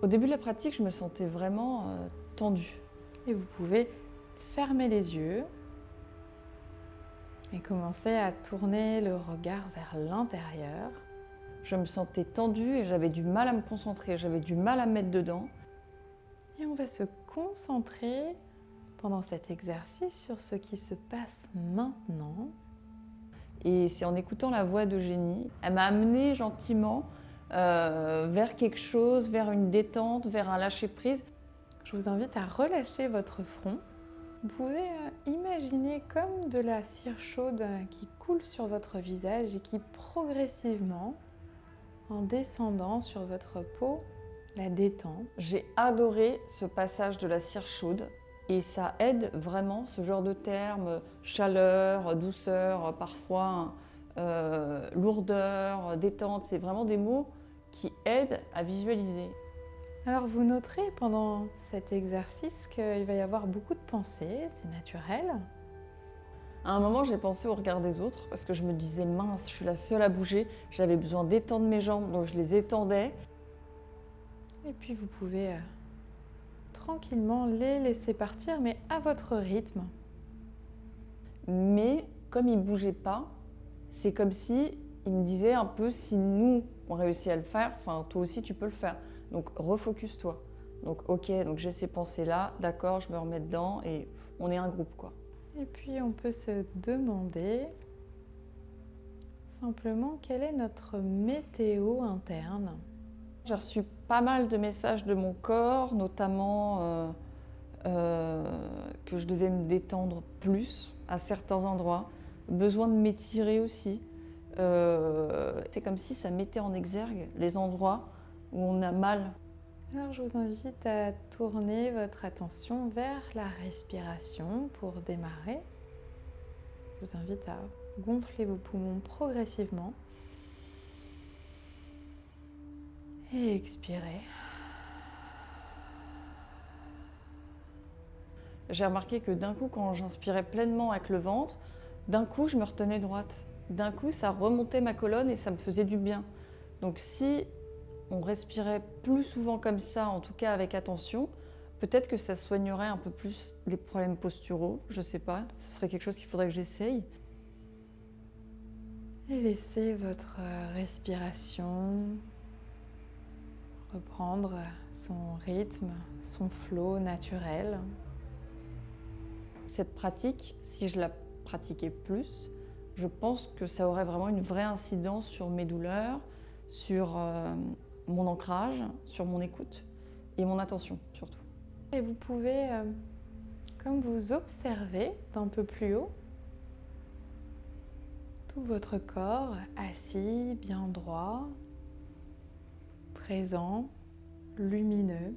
Au début de la pratique, je me sentais vraiment tendue. Et vous pouvez fermer les yeux et commencer à tourner le regard vers l'intérieur. Je me sentais tendue et j'avais du mal à me concentrer, j'avais du mal à me mettre dedans. Et on va se concentrer pendant cet exercice sur ce qui se passe maintenant. Et c'est en écoutant la voix d'Eugénie, elle m'a amenée gentiment vers quelque chose, vers une détente, vers un lâcher-prise. Je vous invite à relâcher votre front. Vous pouvez imaginer comme de la cire chaude qui coule sur votre visage et qui progressivement, en descendant sur votre peau, la détend. J'ai adoré ce passage de la cire chaude et ça aide vraiment ce genre de termes, chaleur, douceur, parfois lourdeur, détente. C'est vraiment des mots qui aident à visualiser. Alors vous noterez pendant cet exercice qu'il va y avoir beaucoup de pensées, c'est naturel. À un moment, j'ai pensé au regard des autres parce que je me disais mince, je suis la seule à bouger. J'avais besoin d'étendre mes jambes, donc je les étendais. Et puis vous pouvez tranquillement les laisser partir, mais à votre rythme. Mais comme ils ne bougeaient pas, c'est comme si ils me disaient un peu si nous, on réussit à le faire, enfin toi aussi tu peux le faire. Donc refocus-toi. Donc ok, donc j'ai ces pensées-là, d'accord, je me remets dedans et on est un groupe quoi. Et puis on peut se demander simplement quelle est notre météo interne. J'ai reçu pas mal de messages de mon corps, notamment que je devais me détendre plus à certains endroits, besoin de m'étirer aussi. C'est comme si ça mettait en exergue les endroits où on a mal. Alors je vous invite à tourner votre attention vers la respiration pour démarrer. Je vous invite à gonfler vos poumons progressivement et expirer. J'ai remarqué que d'un coup, quand j'inspirais pleinement avec le ventre, d'un coup, je me retenais droite. D'un coup, ça remontait ma colonne et ça me faisait du bien. Donc si on respirait plus souvent comme ça, en tout cas avec attention, peut-être que ça soignerait un peu plus les problèmes posturaux, je sais pas, ce serait quelque chose qu'il faudrait que j'essaye. Et laissez votre respiration reprendre son rythme, son flot naturel. Cette pratique, si je la pratiquais plus, je pense que ça aurait vraiment une vraie incidence sur mes douleurs, sur mon ancrage, sur mon écoute et mon attention surtout. Et vous pouvez, comme vous observez d'un peu plus haut, tout votre corps assis, bien droit, présent, lumineux,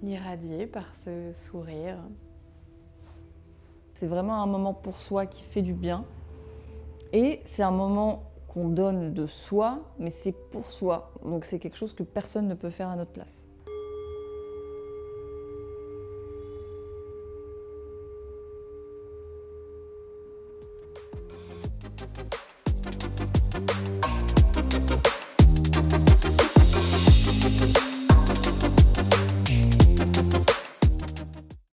irradié par ce sourire. C'est vraiment un moment pour soi qui fait du bien et c'est un moment qu'on donne de soi, mais c'est pour soi. Donc c'est quelque chose que personne ne peut faire à notre place.